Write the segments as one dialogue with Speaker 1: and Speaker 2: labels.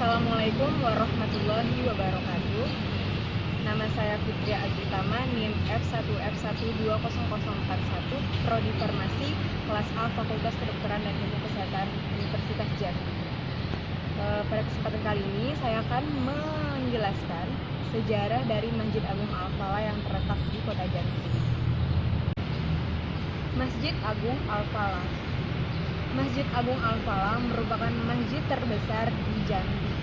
Speaker 1: Assalamualaikum warahmatullahi wabarakatuh. Nama saya Fitria Agitama, NIM F1F1200041, Prodi Farmasi, kelas A, Fakultas Kedokteran dan Ilmu Kesehatan, Universitas Jambi. Pada kesempatan kali ini saya akan menjelaskan sejarah dari Masjid Agung Al-Falah yang terletak di Kota Jambi. Masjid Agung Al-Falah. Masjid Agung Al-Falah merupakan masjid terbesar di Jambi.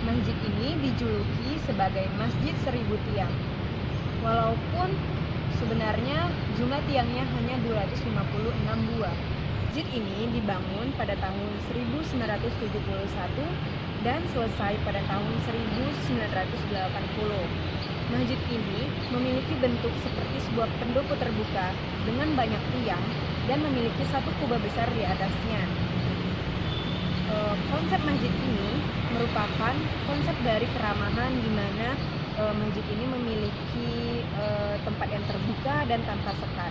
Speaker 1: Masjid ini dijuluki sebagai Masjid 1000 Tiang. Walaupun sebenarnya jumlah tiangnya hanya 256 buah. Masjid ini dibangun pada tahun 1971 dan selesai pada tahun 1980. Masjid ini memiliki bentuk seperti sebuah pendopo terbuka dengan banyak tiang dan memiliki satu kubah besar di atasnya. Konsep masjid ini merupakan konsep dari keramahan di mana masjid ini memiliki tempat yang terbuka dan tanpa sekat.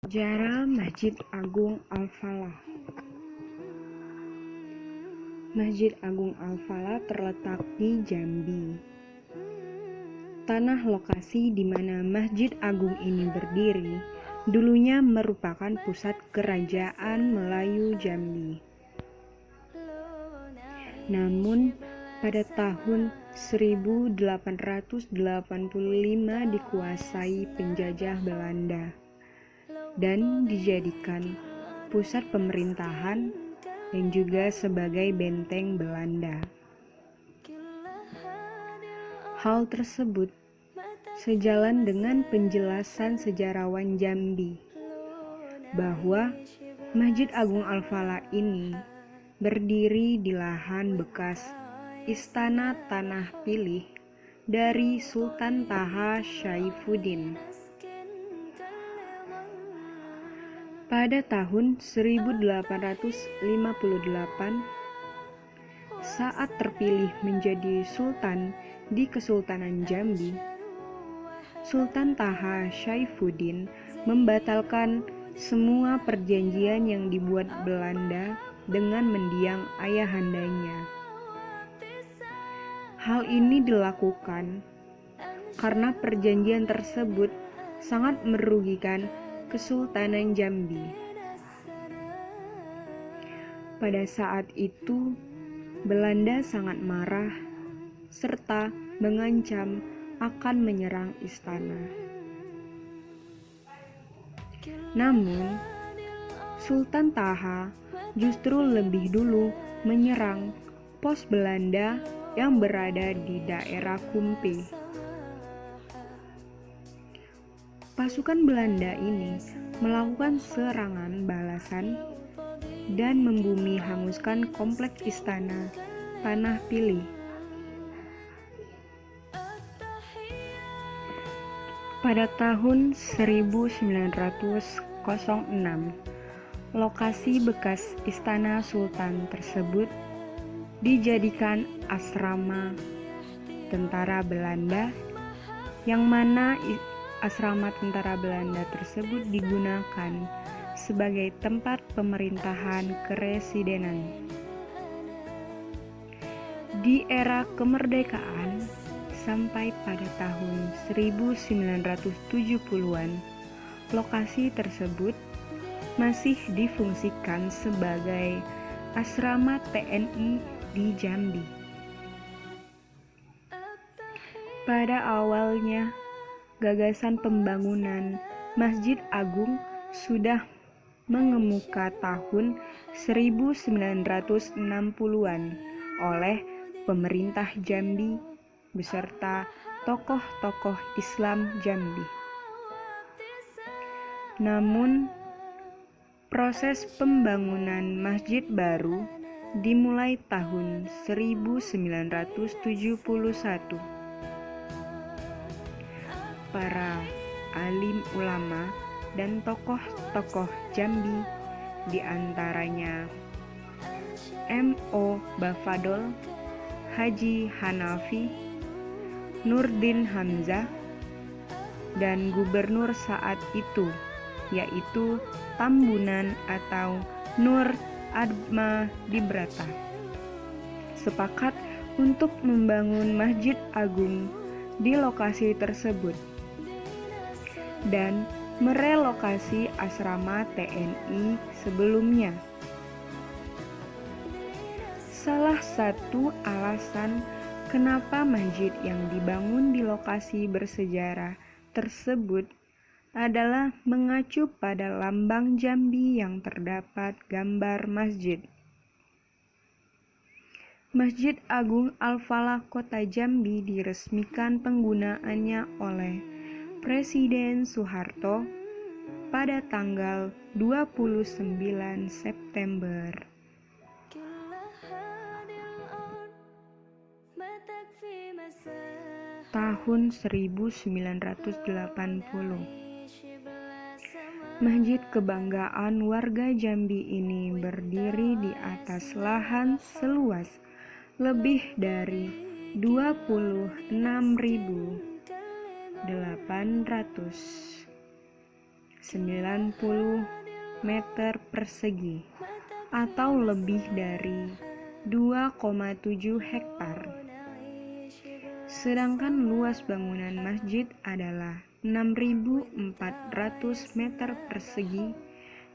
Speaker 2: Sejarah Masjid Agung Al-Falah. Masjid Agung Al-Falah terletak di Jambi. Tanah lokasi di mana Masjid Agung ini berdiri dulunya merupakan pusat kerajaan Melayu Jambi. Namun pada tahun 1885 dikuasai penjajah Belanda dan dijadikan pusat pemerintahan dan juga sebagai benteng Belanda. Hal tersebut sejalan dengan penjelasan sejarawan Jambi bahwa Masjid Agung Al-Falah ini berdiri di lahan bekas Istana Tanah Pilih dari Sultan Taha Syaifuddin. Pada tahun 1858, saat terpilih menjadi sultan di Kesultanan Jambi, Sultan Taha Syaifuddin membatalkan semua perjanjian yang dibuat Belanda dengan mendiang ayahandanya. Hal ini dilakukan karena perjanjian tersebut sangat merugikan Kesultanan Jambi. Pada saat itu, Belanda sangat marah serta mengancam akan menyerang istana. Namun, Sultan Taha justru lebih dulu menyerang pos Belanda yang berada di daerah Kumpe. Pasukan Belanda ini melakukan serangan balasan dan membumi hanguskan kompleks istana Tanah Pilih. Pada tahun 1906, lokasi bekas istana sultan tersebut dijadikan asrama tentara Belanda, yang mana asrama tentara Belanda tersebut digunakan sebagai tempat pemerintahan keresidenan. Di era kemerdekaan sampai pada tahun 1970-an, lokasi tersebut masih difungsikan sebagai asrama TNI di Jambi. Pada awalnya, gagasan pembangunan Masjid Agung sudah mengemuka tahun 1960-an oleh pemerintah Jambi beserta tokoh-tokoh Islam Jambi. Namun, proses pembangunan masjid baru dimulai tahun 1971. Para alim ulama dan tokoh-tokoh Jambi, di antaranya M.O. Bafadol, Haji Hanafi, Nurdin Hamzah, dan gubernur saat itu, yaitu Tambunan atau Nur Adma Dibrata, sepakat untuk membangun Masjid Agung di lokasi tersebut dan merelokasi asrama TNI sebelumnya. Salah satu alasan kenapa masjid yang dibangun di lokasi bersejarah tersebut adalah mengacu pada lambang Jambi yang terdapat gambar masjid. Masjid Agung Al-Falah Kota Jambi diresmikan penggunaannya oleh Presiden Soeharto pada tanggal 29 September tahun 1980. Masjid kebanggaan warga Jambi ini berdiri di atas lahan seluas lebih dari 26.890 meter persegi atau lebih dari 2,7 hektar. Sedangkan luas bangunan masjid adalah 6.400 meter persegi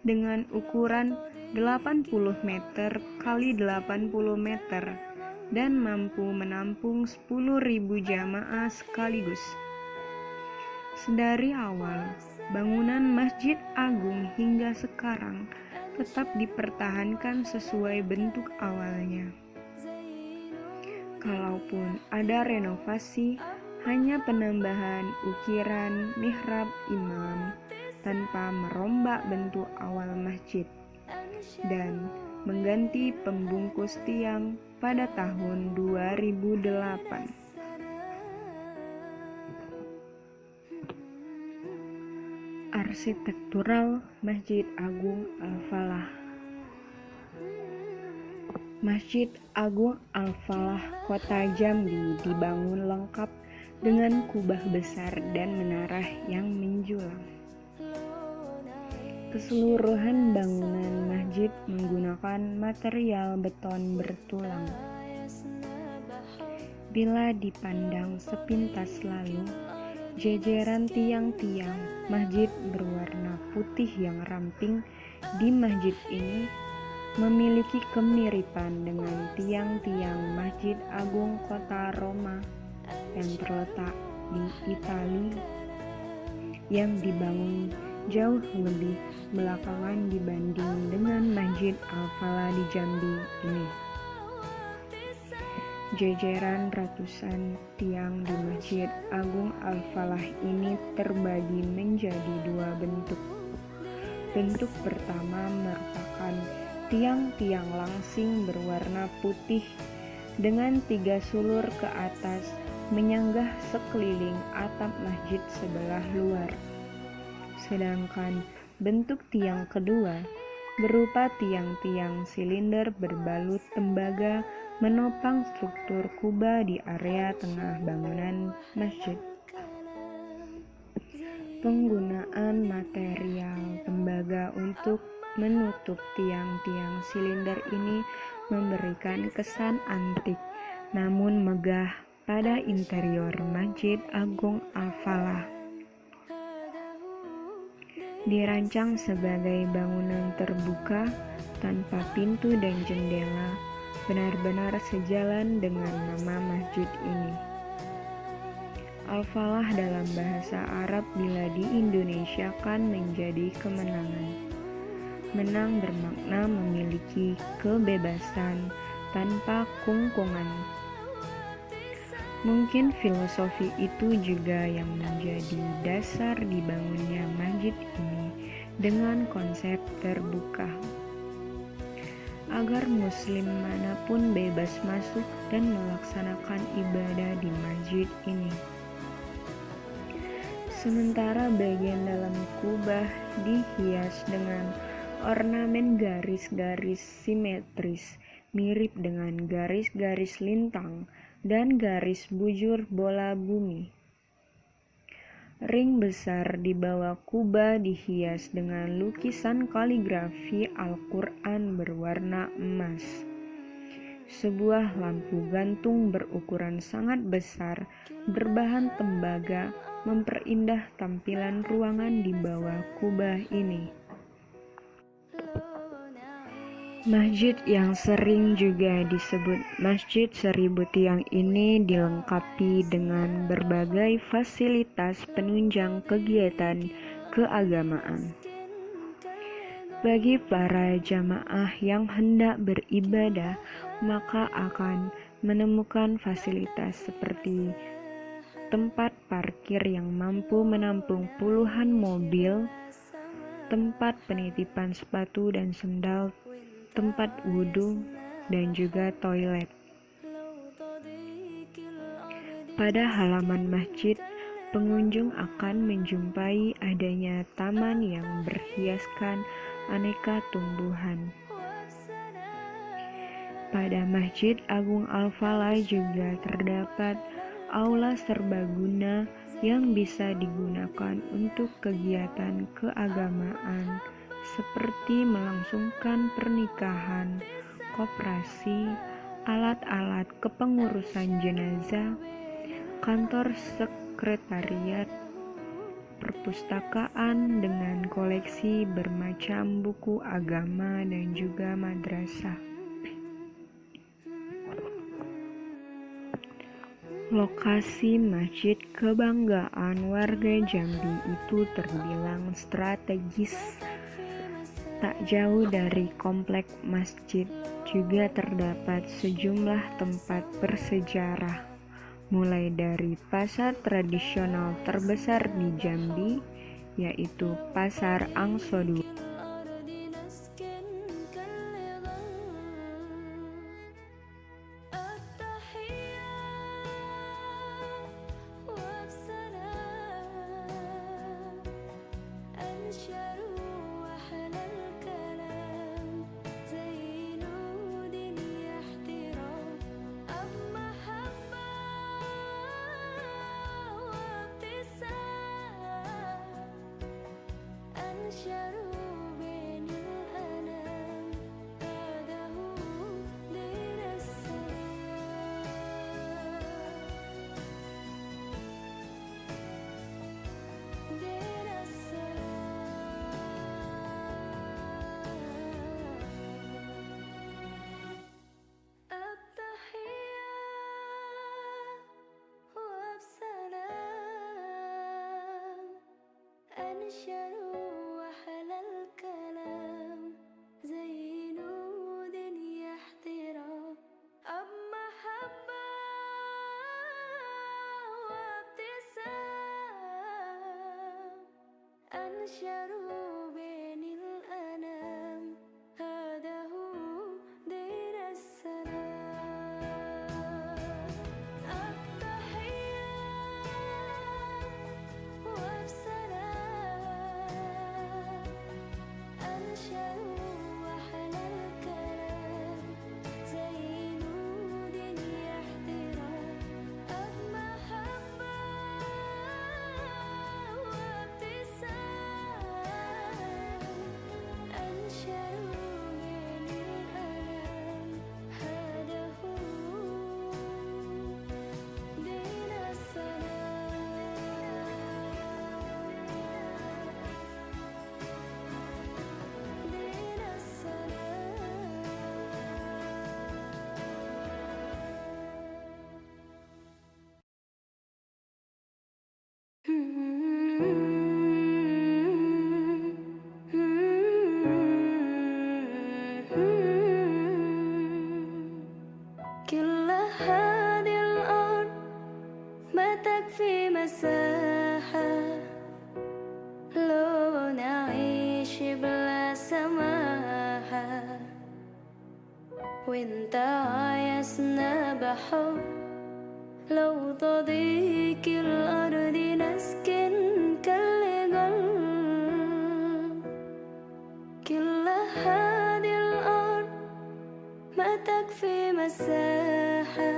Speaker 2: dengan ukuran 80 meter kali 80 meter dan mampu menampung 10.000 jamaah sekaligus. Sedari awal, bangunan Masjid Agung hingga sekarang tetap dipertahankan sesuai bentuk awalnya. Kalaupun ada renovasi, hanya penambahan ukiran mihrab imam tanpa merombak bentuk awal masjid dan mengganti pembungkus tiang pada tahun 2008. Arsitektural Masjid Agung Al-Falah. Masjid Agung Al-Falah Kota Jambi dibangun lengkap dengan kubah besar dan menara yang menjulang. Keseluruhan bangunan masjid menggunakan material beton bertulang. Bila dipandang sepintas lalu, jejeran tiang-tiang masjid berwarna putih yang ramping di masjid ini memiliki kemiripan dengan tiang-tiang Masjid Agung Kota Roma yang terletak di Italia yang dibangun jauh lebih belakangan dibanding dengan Masjid Al-Falah di Jambi ini. Jejeran ratusan tiang di Masjid Agung Al-Falah ini terbagi menjadi dua bentuk. Bentuk pertama merupakan tiang-tiang langsing berwarna putih dengan 3 sulur ke atas menyanggah sekeliling atap masjid sebelah luar. Sedangkan bentuk tiang kedua berupa tiang-tiang silinder berbalut tembaga menopang struktur kubah di area tengah bangunan masjid. Penggunaan material tembaga untuk menutup tiang-tiang silinder ini memberikan kesan antik namun megah pada interior Masjid Agung Al-Falah. Dirancang sebagai bangunan terbuka tanpa pintu dan jendela, benar-benar sejalan dengan nama masjid ini. Al-Falah dalam bahasa Arab bila di-Indonesiakan menjadi kemenangan. Menang bermakna memiliki kebebasan tanpa kungkungan. Mungkin filosofi itu juga yang menjadi dasar dibangunnya masjid ini dengan konsep terbuka, agar muslim manapun bebas masuk dan melaksanakan ibadah di masjid ini. Sementara bagian dalam kubah dihias dengan ornamen garis-garis simetris mirip dengan garis-garis lintang dan garis bujur bola bumi. Ring besar di bawah kubah dihias dengan lukisan kaligrafi Al-Quran berwarna emas. Sebuah lampu gantung berukuran sangat besar berbahan tembaga memperindah tampilan ruangan di bawah kubah ini. Masjid yang sering juga disebut Masjid Seribu Tiang ini dilengkapi dengan berbagai fasilitas penunjang kegiatan keagamaan. Bagi para jamaah yang hendak beribadah, maka akan menemukan fasilitas seperti tempat parkir yang mampu menampung puluhan mobil, tempat penitipan sepatu dan sendal, tempat wudhu, dan juga toilet. Pada halaman masjid, pengunjung akan menjumpai adanya taman yang berhiaskan aneka tumbuhan. Pada Masjid Agung Al-Falah juga terdapat aula serbaguna yang bisa digunakan untuk kegiatan keagamaan seperti melangsungkan pernikahan, koperasi, alat-alat kepengurusan jenazah, kantor sekretariat, perpustakaan dengan koleksi bermacam buku agama dan juga madrasah. Lokasi masjid kebanggaan warga Jambi itu terbilang strategis. Tak jauh dari komplek masjid juga terdapat sejumlah tempat bersejarah, mulai dari pasar tradisional terbesar di Jambi, yaitu Pasar Angso 2.
Speaker 3: وانت عايزنا بحب لو تضيق الأرض نسكن كالجل كل هذه الأرض ما تكفي مساحة